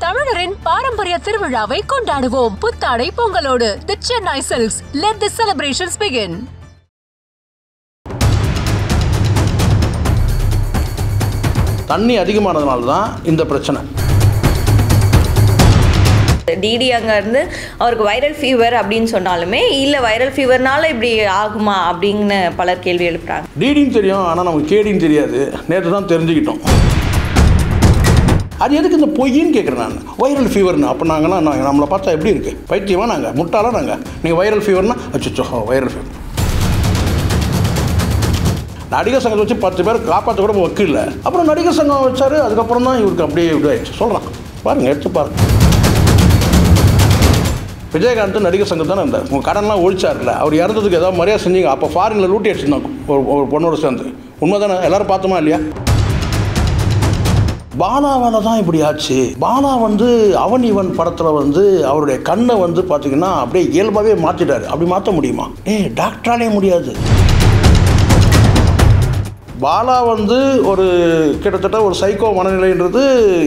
தமிழரின் பாரம்பரிய திருவிழாவை கொண்டாடுவோம். புத்தாடை பொங்கலோடு The Chennai Silks. Let the celebrations begin. தண்ணி அதிகமானதுனால தான் இந்த பிரச்சனை. டிடி அங்கே இருந்து அவருக்கு வைரல் ஃபீவர் அப்படின்னு சொன்னாலுமே இல்லை வைரல் ஃபீவர்னால இப்படி ஆகுமா அப்படின்னு பலர் கேள்வி எழுப்புறாங்க. டிடின்னு தெரியும், ஆனால் நமக்கு கேடின்னு தெரியாது. நேற்று தான் தெரிஞ்சுக்கிட்டோம். அது எதுக்கு இந்த பொய்ன்னு கேட்குறேன் நான். வைரல் ஃபீவர்னு அப்போ நாங்கள்லாம் நம்மளை பார்த்தா எப்படி இருக்குது? பைத்தியமா நாங்கள்? முட்டாளா நாங்கள்? நீங்கள் வைரல் ஃபீவர்னா அச்சோ வைரல் ஃபீவர். நடிகர் சங்கத்தை வச்சு 10 பேர் காப்பாற்ற கூட வக்கில்ல. அப்புறம் நடிகர் சங்கம் வச்சார். அதுக்கப்புறம் தான் இவருக்கு அப்படியே இப்படி ஆயிடுச்சு சொல்கிறான். பாருங்கள், எடுத்து பாருங்கள். விஜயகாந்த் நடிகர் சங்கம் தானே இருந்தார். உங்கள் கடன்லாம் ஒழிச்சார்ல. அவர் இறந்ததுக்கு ஏதாவது மரியாதை செஞ்சீங்க. அப்போ ஃபாரினில் லூட்டி அடிச்சிருந்தாங்க ஒரு பொண்ணோட சேர்ந்து. உண்மை தானே? எல்லோரும் பார்த்தோமா இல்லையா? பாலாவால் தான் இப்படி ஆச்சு. பாலா அவன் இவன் படத்தில் அவருடைய கண்ணை பார்த்தீங்கன்னா அப்படியே இயல்பாகவே மாற்றிட்டார். அப்படி மாற்ற முடியுமா? டாக்டராலே முடியாது. பாலா ஒரு கிட்டத்தட்ட ஒரு சைக்கோ மனநிலைன்றது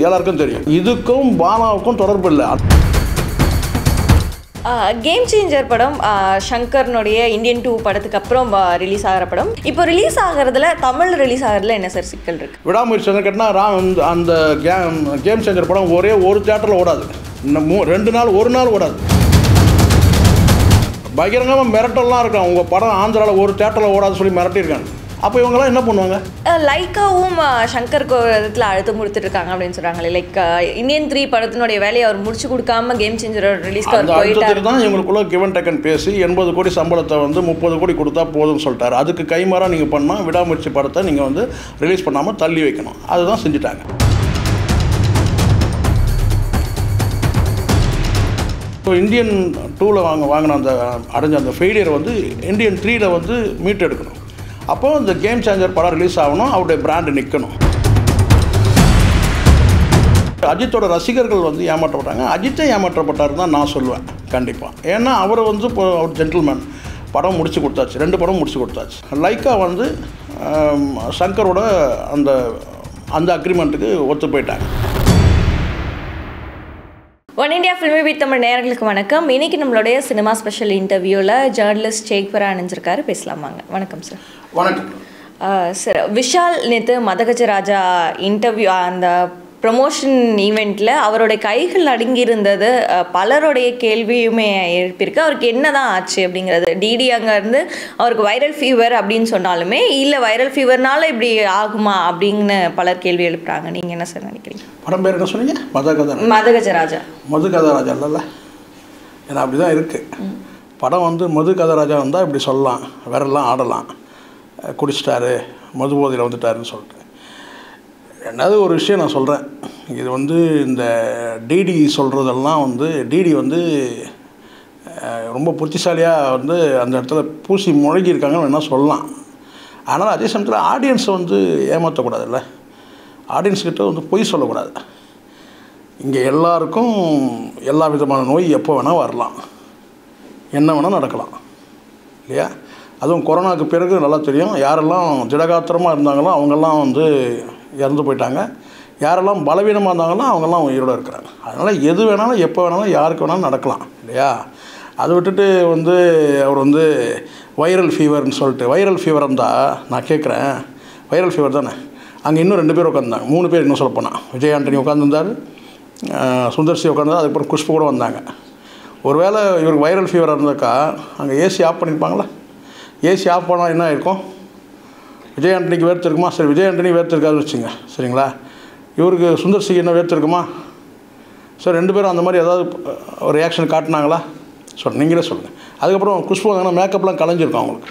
எல்லாருக்கும் தெரியும். இதுக்கும் பாலாவுக்கும் தொடர்பு இல்லை. கேம் சேஞ்சர் படம் ஷங்கர்னுடைய இந்தியன் 2 படத்துக்கு அப்புறம் ரிலீஸ் ஆகிற படம். இப்போ ரிலீஸ் ஆகிறதுல தமிழ் ரிலீஸ் ஆகிறதுல என்ன சார் சிக்கல் இருக்குது? விடாமுயற்சி என்ன கேட்டால் அந்த கேம் சேஞ்சர் படம் ஒரே ஒரு தியேட்டரில் ஓடாது. 2 நாள் 1 நாள் ஓடாது. பகிரங்கமாக மிரட்டல்லாம் இருக்கான். உங்கள் படம் ஆந்திராவில் ஒரு தியேட்டரில் ஓடாது சொல்லி மிரட்டியிருக்காங்க. அப்போ இவங்கெல்லாம் என்ன பண்ணுவாங்க? லைக்காவும் ஷங்கருக்கு ஒரு விதத்தில் அழுத்தம் கொடுத்துட்ருக்காங்க அப்படின்னு சொல்கிறாங்களே. லைக் இந்தியன் 3 படத்தினுடைய வேலையை அவர் முடிச்சு கொடுக்காம கேம் சேஞ்சர் ரிலீஸ்க்கு போயிட்டாரு தான். இவங்களுக்குள்ள கிவன் டேக்கன் பேசி 80 கோடி சம்பளத்தை 30 கோடி கொடுத்தா போதும்னு சொல்லிட்டாரு. அதுக்கு கைமாறா நீங்கள் பண்ணால் விடாமுயற்சி படத்தை நீங்கள் ரிலீஸ் பண்ணாமல் தள்ளி வைக்கணும். அதுதான் செஞ்சுட்டாங்க. இப்போ இந்தியன் 2ல் வாங்கின அந்த அடைஞ்ச அந்த ஃபெயிலியர் இந்தியன் 3ல் மீட் எடுக்கணும். அப்போது இந்த கேம் சேஞ்சர் படம் ரிலீஸ் ஆகணும். அவருடைய பிராண்டு நிற்கணும். அஜித்தோட ரசிகர்கள் ஏமாற்றப்பட்டாங்க. அஜித்தே ஏமாற்றப்பட்டார் தான் நான் சொல்லுவேன் கண்டிப்பாக. ஏன்னா அவர் இப்போ அவர் ஜென்டில்மேன். படம் முடிச்சு கொடுத்தாச்சு. 2 படம் முடிச்சு கொடுத்தாச்சு. லைக்கா சங்கரோட அந்த அக்ரிமெண்ட்டுக்கு ஒத்து போயிட்டாங்க. One India filmy beat Tamil நேயர்களுக்கு வணக்கம். இன்றைக்கி நம்மளுடைய சினிமா ஸ்பெஷல் இன்டர்வியூவில் ஜேர்னலிஸ்ட் சேக்வரா அணிஞ்சிருக்காரு. பேசலாமாங்க? வணக்கம் சார். வணக்கம் சார். விஷால் நேற்று மதகஜராஜா இன்டர்வியூ அந்த ப்ரமோஷன் ஈவெண்ட்டில் அவருடைய கைகள் அடங்கியிருந்தது பலருடைய கேள்வியுமே எழுப்பியிருக்கு. அவருக்கு என்ன தான் ஆச்சு அப்படிங்கிறது. டிடி அங்கே இருந்து அவருக்கு வைரல் ஃபீவர் அப்படின்னு சொன்னாலுமே இல்லை வைரல் ஃபீவர்னால இப்படி ஆகுமா அப்படின்னு பலர் கேள்வி எழுப்புறாங்க. நீங்கள் என்ன சார் நினைக்கிறீங்க? படம் பேர் என்ன சொன்னீங்க? மதகஜராஜா. மதுகதராஜா இல்லைல்ல? ஏன்னா அப்படி தான் இருக்குது படம். மதுகதராஜா வந்தால் இப்படி சொல்லலாம், வேறெல்லாம் ஆடலாம். குடிச்சிட்டாரு, மது போதையில் வந்துட்டாருன்னு சொல்லிட்டு. ரெண்டாவது ஒரு விஷயம் நான் சொல்கிறேன். இது இந்த டிடி சொல்கிறதெல்லாம் டிடி ரொம்ப புத்திசாலியாக அந்த இடத்துல பூசி முழகியிருக்காங்கன்னு வேணால் சொல்லலாம். ஆனால் அதே சமயத்தில் ஆடியன்ஸை ஏமாற்றக்கூடாதுல்ல. ஆடியன்ஸ்கிட்ட பொய் சொல்லக்கூடாது. இங்கே எல்லாருக்கும் எல்லா விதமான நோய் எப்போ வேணால் வரலாம், என்ன வேணால் நடக்கலாம் இல்லையா? அதுவும் கொரோனாவுக்கு பிறகு நல்லா தெரியும். யாரெல்லாம் திடகாத்திரமாக இருந்தாங்களோ அவங்கெல்லாம் இறந்து போயிட்டாங்க. யாரெல்லாம் பலவீனமாக இருந்தாங்களோ அவங்கெல்லாம் உயிரோடு இருக்கிறாங்க. அதனால் எது வேணாலும் எப்போ வேணாலும் யாருக்கு வேணாலும் நடக்கலாம் இல்லையா? அதை விட்டுட்டு அவர் வைரல் ஃபீவர்னு சொல்லிட்டு, வைரல் ஃபீவர் இருந்தால் நான் கேட்குறேன், வைரல் ஃபீவர் தானே? அங்கே இன்னும் 2 பேர் உட்காந்துருந்தாங்க, 3 பேர் இன்னும் சொல்ல போனால். விஜய் ஆண்டனி உட்காந்துருந்தார், சுந்தர்சி உட்காந்துருந்தார், அதுக்கப்புறம் குஷ்பு கூட வந்தாங்க. ஒருவேளை இவருக்கு வைரல் ஃபீவராக இருந்தாக்கா அங்கே ஏசி ஆஃப் பண்ணியிருப்பாங்களா? ஏசி ஆஃப் பண்ணால் என்ன இருக்கும்? விஜய் ஆண்டனிக்கு வேர்த்திருக்குமா? சரி, விஜய் ஆண்டனி வேர்த்திருக்காதுன்னு வச்சுங்க, சரிங்களா? இவருக்கு சுந்தர்சிக்கு என்ன வேர்த்திருக்குமா? சார் 2 பேரும் அந்த மாதிரி ஏதாவது ஒரு ரியாக்ஷன் காட்டினாங்களா? நீங்களே சொல்லுங்கள். அதுக்கப்புறம் குஷ்பு வந்தாங்கன்னா மேக்கப்லாம் கலைஞ்சிருக்கும் அவங்களுக்கு.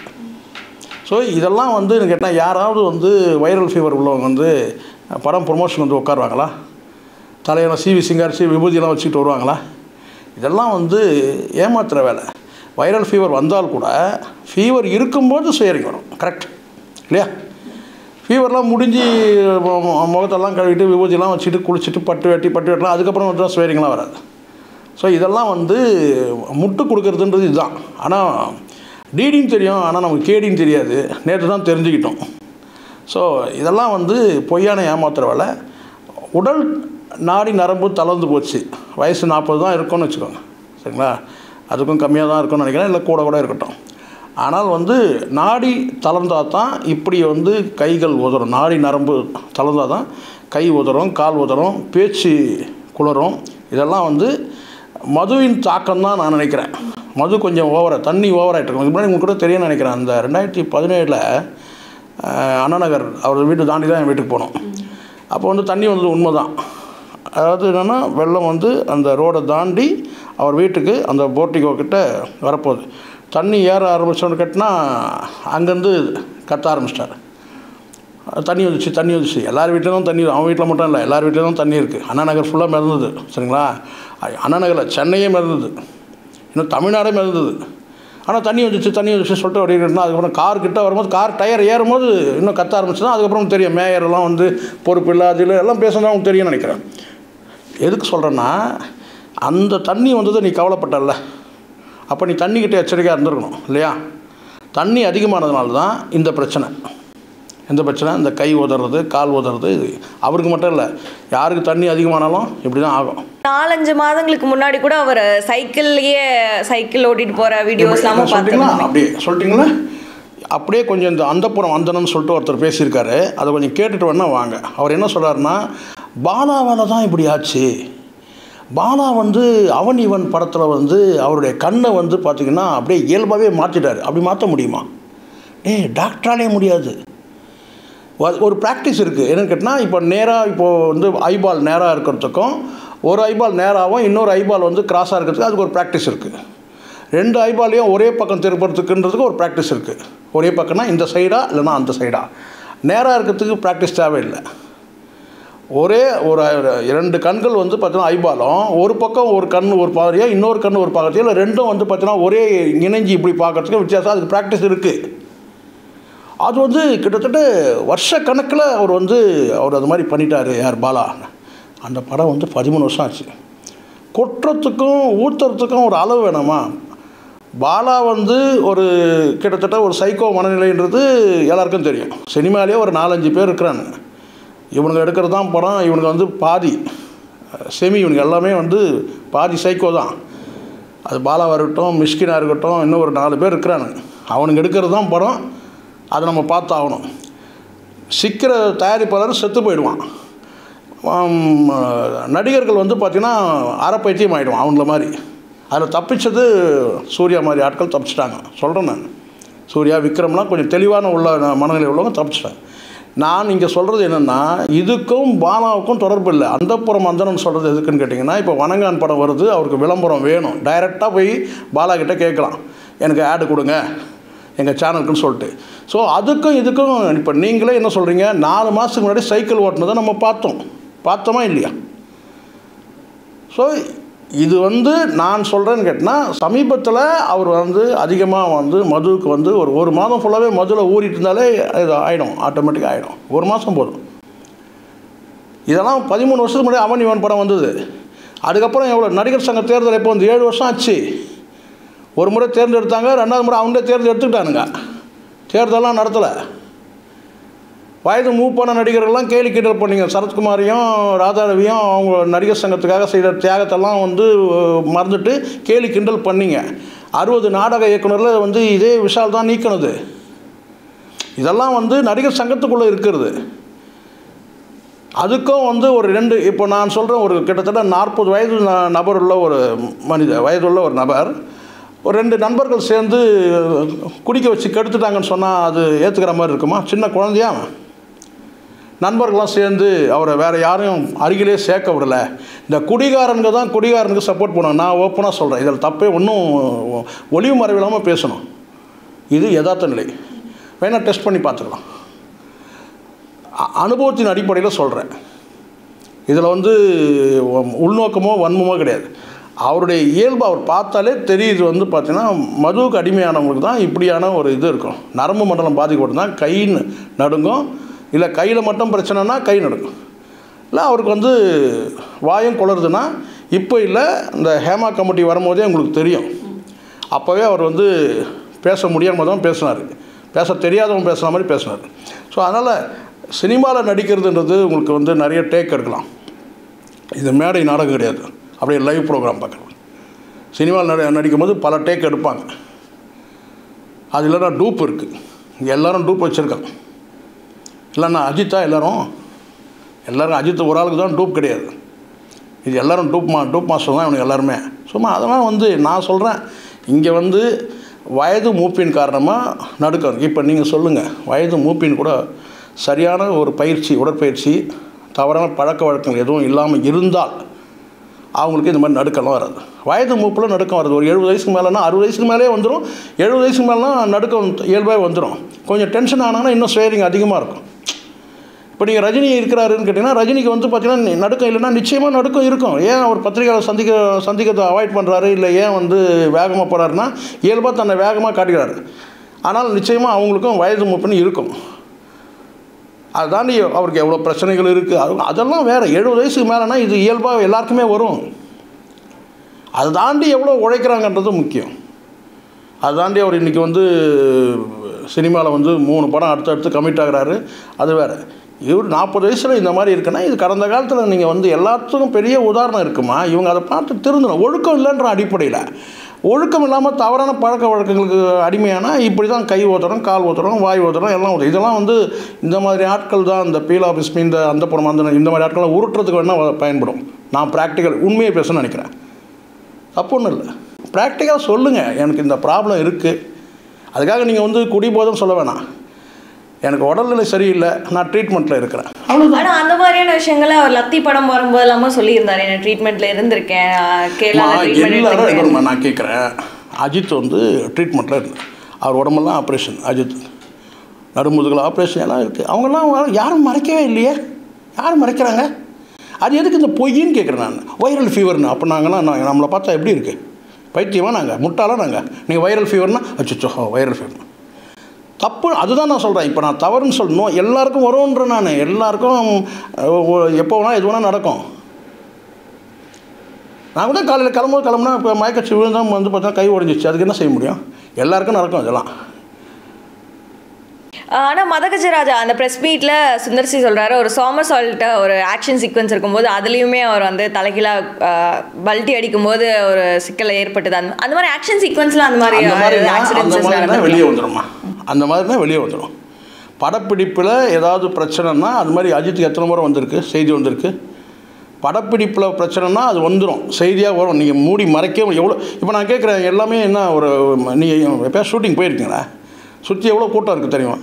ஸோ இதெல்லாம் கேட்டால் யாராவது வைரல் ஃபீவர் உள்ளவங்க படம் ப்ரொமோஷன் உட்காருவாங்களா? தலையெல்லாம் சீவி சிங்காரிச்சு விபூதியெல்லாம் வச்சுக்கிட்டு வருவாங்களா? இதெல்லாம் ஏமாத்துகிற வேலை. வைரல் ஃபீவர் வந்தால் கூட ஃபீவர் இருக்கும்போது சுயரிங் வரும். கரெக்ட் இல்லையா? ஃபீவர்லாம் முடிஞ்சு முகத்தெல்லாம் கழுவிட்டு விபூதியெல்லாம் வச்சுட்டு குளிச்சுட்டு பட்டு வெட்டலாம், அதுக்கப்புறம் தான் சுயரிங்லாம் வராது. ஸோ இதெல்லாம் முட்டு கொடுக்குறதுன்றது இதுதான். ஆனால் டிடின்னு தெரியும், ஆனால் நமக்கு கேடின்னு தெரியாது. நேற்று தான் தெரிஞ்சுக்கிட்டோம். ஸோ இதெல்லாம் பொய்யான ஏமாத்துகிற வேலை. உடல் நாடி நரம்பு தளர்ந்து போச்சு, வயசு 40 தான் இருக்கும்னு வச்சுக்கோங்க, சரிங்களா? அதுக்கும் கம்மியாக தான் இருக்கும்னு நினைக்கிறேன், இல்லை கூட இருக்கட்டும். ஆனால் வந்து நாடி தளர்ந்தால் தான் இப்படி வந்து கைகள் உதறும். நாடி நரம்பு தளர்ந்தால் தான் கை உதறும், கால் உதறும், பேச்சு குளரும். இதெல்லாம் வந்து மதுவின் தாக்கம் தான் நான் நினைக்கிறேன். மது கொஞ்சம் தண்ணி ஓவராகிட்டு இருக்கும். இதுக்கு முன்னாடி உங்களுக்கு கூட தெரியும்னு நினைக்கிறேன். அந்த 2017 அண்ணா நகர் அவர் வீட்டு தாண்டி தான் என் வீட்டுக்கு போனோம். அப்போ வந்து தண்ணி வந்தது உண்மை தான். அதாவது என்னென்னா, வெள்ளம் வந்து அந்த ரோடை தாண்டி அவர் வீட்டுக்கு அந்த போர்ட்டிகோ கிட்ட வரப்போகுது. தண்ணி ஏற ஆரம்பித்தோன்னு கட்டினா அங்கேருந்து கத்த ஆரம்பிச்சிட்டார். தண்ணி வந்துச்சு. எல்லார் வீட்லேயும் தண்ணி, அவன் வீட்டில் மட்டும் இல்லை, எல்லார் வீட்லேயும் தண்ணி இருக்குது. அண்ணா நகர் ஃபுல்லாக மிதந்தது, சரிங்களா? அண்ணா நகரில் சென்னையே மிதந்தது, இன்னும் தமிழ்நாடே மிதந்தது. ஆனால் தண்ணி வந்துச்சு சொல்லிட்டு அப்படின்னா, அதுக்கப்புறம் கார்கிட்ட வரும்போது, கார் டயர் ஏறும்போது இன்னும் கத்த ஆரம்பிச்சு தான் அதுக்கப்புறம் தெரியும். மேயரெல்லாம் வந்து பொறுப்பு இல்லை, அதில் எல்லாம் பேசுனா அவங்களுக்கு தெரியும்னு நினைக்கிறேன். எதுக்கு சொல்கிறேன்னா, அந்த தண்ணி வந்தது நீ கவலைப்பட்டல, அப்போ நீ தண்ணிக்கிட்ட எச்சரிக்கையாக இருந்திருக்கணும் இல்லையா? தண்ணி அதிகமானதுனால தான் இந்த பிரச்சனை. இந்த கை உதறது, கால் உதறது. இது அவருக்கு மட்டும் இல்லை, யாருக்கு தண்ணி அதிகமானாலும் இப்படி தான் ஆகும். 4-5 மாதங்களுக்கு முன்னாடி கூட அவர் சைக்கிள் ஓட்டிட்டு போகிற வீடியோஸ்லாம் பார்த்தீங்களா? அப்படியே சொல்லிட்டீங்களா? அப்படியே கொஞ்சம் இந்த அந்தப்புறம் வந்தனன்னு சொல்லிட்டு ஒருத்தர் பேசியிருக்காரு, அதை கொஞ்சம் கேட்டுட்டு வேணா வாங்க. அவர் என்ன சொல்கிறாருன்னா, பாலாவால் தான் இப்படி ஆச்சு. பாலா வந்து அவன் இவன் படத்தில் வந்து அவருடைய கண்ணை வந்து பார்த்திங்கன்னா அப்படியே இயல்பாகவே மாற்றிட்டார். அப்படி மாற்ற முடியுமா? டாக்டராலே முடியாது. ஒரு ப்ராக்டிஸ் இருக்குது. என்னென்னு கேட்டால், இப்போது வந்து ஐபால் நேராக இருக்கிறதுக்கும், ஒரு ஐபால் நேராகவும் இன்னொரு ஐபால் வந்து கிராஸாக இருக்கிறதுக்கு அதுக்கு ஒரு ப்ராக்டிஸ் இருக்குது. 2 ஐபாலையும் ஒரே பக்கம் திருப்புறதுக்குன்றதுக்கு ஒரு ப்ராக்டிஸ் இருக்குது. ஒரே பக்கம்னா இந்த சைடா இல்லைனா அந்த சைடா. நேராக இருக்கிறதுக்கு ப்ராக்டிஸ் தேவையில்லை. ஒரு 2 கண்கள் வந்து பார்த்தீங்கன்னா ஐபாலும், ஒரு பக்கம் ஒரு கண் ஒரு பாதையோ, இன்னொரு கண் ஒரு பாகத்தையோ, இல்லை ரெண்டும் வந்து பார்த்தீங்கன்னா ஒரே இணைஞ்சி இப்படி பார்க்குறதுக்கு வித்தியாசம். அதுக்கு ப்ராக்டிஸ் இருக்குது. அது வந்து கிட்டத்தட்ட வருஷக்கணக்கில் அவர் அது மாதிரி பண்ணிட்டார். யார்? பாலா. அந்த படம் வந்து 13 வருஷம் ஆச்சு. கொட்டுறதுக்கும் ஊற்றுறதுக்கும் ஒரு அளவு வேணாமா? பாலா வந்து ஒரு கிட்டத்தட்ட ஒரு சைக்கோ மனநிலைன்றது எல்லாருக்கும் தெரியும். சினிமாலேயே ஒரு 4-5 பேர் இருக்கிறாங்க. இவனுங்க எடுக்கிறது தான் படம். இவனுங்க வந்து பாதி இவனுங்க எல்லாமே வந்து பாதி சைக்கோ தான். அது பாலாவாக இருக்கட்டும், மிஷ்கினாக இருக்கட்டும், இன்னும் ஒரு 4 பேர் இருக்கிறாங்க. அவனுங்க எடுக்கிறது தான் படம். அதை நம்ம பார்த்து ஆகணும். சிக்கிற தயாரிப்பாளர் செத்து போயிடுவான். நடிகர்கள் வந்து பார்த்திங்கன்னா அறப்பைத்தியம் ஆகிடுவான் அவங்கள மாதிரி. அதில் தப்பிச்சது சூர்யா மாதிரி ஆட்கள் தப்பிச்சிட்டாங்க. சொல்கிறேன் நான். சூர்யா, விக்ரம்லாம் கொஞ்சம் தெளிவான மனநிலை உள்ளவங்க தப்பிச்சிட்டாங்க. நான் இங்கே சொல்கிறது என்னென்னா, இதுக்கும் பாலாவுக்கும் தொடர்பு இல்லை. அந்தப்புறம் அந்தனன் சொல்கிறது எதுக்குன்னு கேட்டிங்கன்னா, இப்போ வணங்கான் படம் வருது, அவருக்கு விளம்பரம் வேணும். டைரெக்டாக போய் பாலா கிட்டே கேட்கலாம், எனக்கு ஆடு கொடுங்க எங்கள் சேனலுக்குன்னு சொல்லிட்டு. ஸோ அதுக்கும் இதுக்கும் இப்போ நீங்களே என்ன சொல்கிறீங்க, 4 மாதத்துக்கு முன்னாடி சைக்கிள் ஓட்டினதை நம்ம பார்த்தோமா இல்லையா? ஸோ இது வந்து நான் சொல்கிறேன்னு கேட்டால், சமீபத்தில் அவர் வந்து அதிகமாக வந்து மதுவுக்கு வந்து ஒரு மாதம் ஃபுல்லாகவே மதுவில் ஊறிட்டு இருந்தாலே இது ஆகிடும், ஆட்டோமேட்டிக்காக ஆகிடும். 1 மாதம் போதும். இதெல்லாம் 13 வருஷத்துக்கு முன்னாடி அவன் இவன் படம் வந்தது. அதுக்கப்புறம் எவ்வளோ நடிகர் சங்க தேர்தல் எப்போ வந்து 7 வருஷம் ஆச்சு. ஒரு முறை தேர்ந்தெடுத்தாங்க, 2வது முறை அவங்களே தேர்ந்தெடுத்துக்கிட்டானுங்க. தேர்தலாம் நடத்தலை. வயது மூப்பான நடிகர்கள்லாம் கேலி கிண்டல் பண்ணிங்க. சரத்குமாரையும் ராதாரவியும் அவங்க நடிகர் சங்கத்துக்காக செய்த தியாகத்தெல்லாம் வந்து மறந்துட்டு கேலி கிண்டல் பண்ணிங்க. 60 நாடக இயக்குநரில் வந்து இதே விஷால் தான் நீக்கினது. இதெல்லாம் வந்து நடிகர் சங்கத்துக்குள்ளே இருக்கிறது. அதுக்கும் வந்து ஒரு 2 இப்போ நான் சொல்கிறேன், ஒரு கிட்டத்தட்ட 40 வயது நபருள்ள ஒரு வயதுள்ள ஒரு நபர், ஒரு 2 நண்பர்கள் சேர்ந்து குடிக்க வச்சு கெடுத்துட்டாங்கன்னு சொன்னால் அது ஏற்றுக்கிற மாதிரி இருக்குமா? சின்ன குழந்தையா? நண்பர்கள்லாம் சேர்ந்து அவரை வேறு யாரையும் அருகிலே சேர்க்க விடலை. இந்த குடிகாரனுக்கு சப்போர்ட் பண்ணுவேன். நான் ஓப்பனாக சொல்கிறேன், இதில் தப்பே ஒன்றும் ஒளிவு மறைவில்லாமல் பேசணும். இது யதார்த்த நிலை. வேணால் டெஸ்ட் பண்ணி பார்த்துக்கலாம். அனுபவத்தின் அடிப்படையில் சொல்கிறேன். இதில் வந்து உள்நோக்கமோ வன்மமோ கிடையாது. அவருடைய இயல்பு அவர் பார்த்தாலே தெரியுது. வந்து பார்த்தீங்கன்னா மதுவுக்கு அடிமையானவங்களுக்கு தான் இப்படியான ஒரு இது இருக்கும். நரம்பு மண்டலம் பாதிக்கப்பட்டு தான் கை நடுங்கும், இல்லை கையில் மட்டும் பிரச்சனைனா கை நடுங்கும், இல்லை அவருக்கு வந்து வாயும் குளருதுன்னா. இப்போ இல்லை, இந்த ஹேமா கமிட்டி வரும்போதே உங்களுக்கு தெரியும். அப்போவே அவர் வந்து பேச முடியாமல் தான் பேசினார். பேச தெரியாதவங்க பேசுகிற மாதிரி பேசினார். ஸோ அதனால் சினிமாவில் நடிக்கிறதுன்றது உங்களுக்கு வந்து நிறைய டேக் எடுக்கலாம். இது மேடை நாடகம் கிடையாது, அப்படியே லைவ் ப்ரோக்ராம் பார்க்குறோம். சினிமாவில் நடிக்கும்போது பல டேக் எடுப்பாங்க. அது இல்லைனா டூப் இருக்குது, இங்கே எல்லோரும் டூப் வச்சுருக்காங்க. இல்லைன்னா அஜித்தா எல்லோரும் அஜித் ஒரு ஆளுக்கு தான் டூப் கிடையாது. இது எல்லோரும் டூப் மாஸ்டர் தான் இவனுக்கு எல்லாருமே. சும்மா அதெல்லாம் நான் சொல்கிறேன், இங்கே வயது மூப்பின் காரணமாக நடுக்கம். இப்போ நீங்கள் சொல்லுங்கள், வயது மூப்பின் கூட சரியான ஒரு உடற்பயிற்சி, தவறான பழக்க வழக்கங்கள் எதுவும் இல்லாமல் இருந்தால் அவங்களுக்கு இந்த மாதிரி நடுக்கம்லாம் வராது. வயது மூப்பில் நடுக்கம் வருது. ஒரு 70 வயசுக்கு மேலேனா, 60 வயசுக்கு மேலே வந்துடும். 70 வயசுக்கு மேலேனா நடுக்கம் இயல்பாக வந்துடும். கொஞ்சம் டென்ஷன் ஆனாங்கன்னா இன்னும் ஸ்வேரிங் அதிகமாக இருக்கும். இப்போ நீங்கள் ரஜினி இருக்கிறாருன்னு கேட்டிங்கன்னா, ரஜினிக்கு பார்த்தீங்கன்னா நடுக்கம் இல்லைன்னா நிச்சயமாக நடுக்கம் இருக்கும். ஏன் அவர் பத்திரிகையாளர் சந்திக்கிறதை அவாய்ட் பண்ணுறாரு, இல்லை ஏன் வேகமாக போகிறாருன்னா இயல்பாக தன்னை வேகமாக காட்டுகிறாரு. ஆனால் நிச்சயமாக அவங்களுக்கும் வயது மூப்புன்னு இருக்கும். அதை தாண்டி அவருக்கு எவ்வளோ பிரச்சனைகள் இருக்குது, அதெல்லாம் வேறு. 70 வயசுக்கு மேலேனா இது இயல்பாக எல்லாருக்குமே வரும். அதை தாண்டி எவ்வளோ உழைக்கிறாங்கன்றது முக்கியம். அதை தாண்டி அவர் இன்றைக்கி சினிமாவில் 3 படம் அடுத்தடுத்து கமிட் ஆகிறாரு, அது வேறு. இவர் 40 வயசில் இந்த மாதிரி இருக்குன்னா, இது கடந்த காலத்தில் நீங்கள் எல்லாத்துக்கும் பெரிய உதாரணம் இருக்குமா. இவங்க அதை பார்த்து திருந்தணும். ஒழுக்கம் இல்லைன்ற அடிப்படையில், ஒழுக்கம் இல்லாமல் தவறான பழக்க வழக்கங்களுக்கு அடிமையானால் இப்படி தான் கை ஓத்துறோம், கால் ஓத்துறோம், வாய் ஓத்துறோம், எல்லாம் இதெல்லாம் இந்த மாதிரி ஆட்கள் தான் இந்த பீலா பிஸ்மி, அந்த படம் இந்த மாதிரி ஆட்கள்லாம் உருட்டுறதுக்கு வேணால் பயன்படும். நான் ப்ராக்டிக்கல் உண்மையை பேசணும்னு நினைக்கிறேன். தப்பு ஒன்றும் இல்லை, ப்ராக்டிக்கலாக சொல்லுங்கள், எனக்கு இந்த ப்ராப்ளம் இருக்குது. அதுக்காக நீங்கள் குடிபோதம் சொல்ல வேணாம். எனக்கு உடல்நிலை சரியில்லை, நான் ட்ரீட்மெண்ட்டில் இருக்கிறேன். ஆனால் அந்த மாதிரியான விஷயங்களை அவர் லத்தி படம் வரும்போது இல்லாமல் சொல்லியிருந்தார், என்ன ட்ரீட்மெண்ட்டில் இருந்திருக்கேன். எல்லாரும் நான் கேட்குறேன், அஜித் ட்ரீட்மெண்ட்டில் இருந்தார். அவர் உடம்பெல்லாம் ஆப்ரேஷன், அஜித் நடுமுதுகில் ஆப்ரேஷன் எல்லாம் இருக்குது. அவங்கெல்லாம் யாரும் மறைக்கவே இல்லையே. யாரும் மறைக்கிறாங்க? அது எதுக்கு இந்த பொய்ன்னு கேட்குறேன் நான். வைரல் ஃபீவர்னு அப்போ நம்மளை பார்த்தா எப்படி இருக்குது? பைத்தியமாக நாங்கள், முட்டாளாக நாங்கள். நீங்கள் வைரல் ஃபீவர்னா அச்சோ வைரல் ஃபீவர் தப்பு. அதுதான் நான் சொல்கிறேன். இப்போ நான் தவறுன்னு சொல்லணும், எல்லாருக்கும் வரும்ன்ற நான். எல்லாருக்கும் எப்போ வேணால் எது வேணால் நடக்கும். நான் தான் காலையில் கிளம்புனா இப்போ மயக்கச்சி விழுந்தான் பார்த்தா கை உடஞ்சிச்சு, அதுக்கு என்ன செய்ய முடியும்? எல்லாருக்கும் நடக்கும் இதெல்லாம். ஆனால் மதகஜராஜா அந்த ப்ரெஸ் மீட்டில் சுந்தர்சி சொல்கிறாரு, ஒரு சாமர்சால்ட்ட ஒரு ஆக்ஷன் சீக்வன்ஸ் இருக்கும்போது அதுலேயுமே அவர் தலைகீழாக பல்ட்டி அடிக்கும்போது ஒரு சிக்கலை ஏற்பட்டது. அந்த மாதிரி ஆக்ஷன் சீக்வன்ஸில் அந்த மாதிரி வெளியே வந்துடும்மா. அந்த மாதிரி தான் வெளியே வந்துடும். படப்பிடிப்பில் ஏதாவது பிரச்சனைனா அது மாதிரி அஜித்துக்கு எத்தனை முறை வந்திருக்கு, செய்தி வந்திருக்கு. படப்பிடிப்பில் பிரச்சனைனா அது வந்துடும், செய்தியாக வரும். நீங்கள் மூடி மறைக்க எவ்வளோ. இப்போ நான் கேட்குறேன், எல்லாமே என்ன நீங்கள் எப்போ ஷூட்டிங் போயிருக்கீங்களா? சுற்றி எவ்வளோ கூட்டம் இருக்குது தெரியுமா?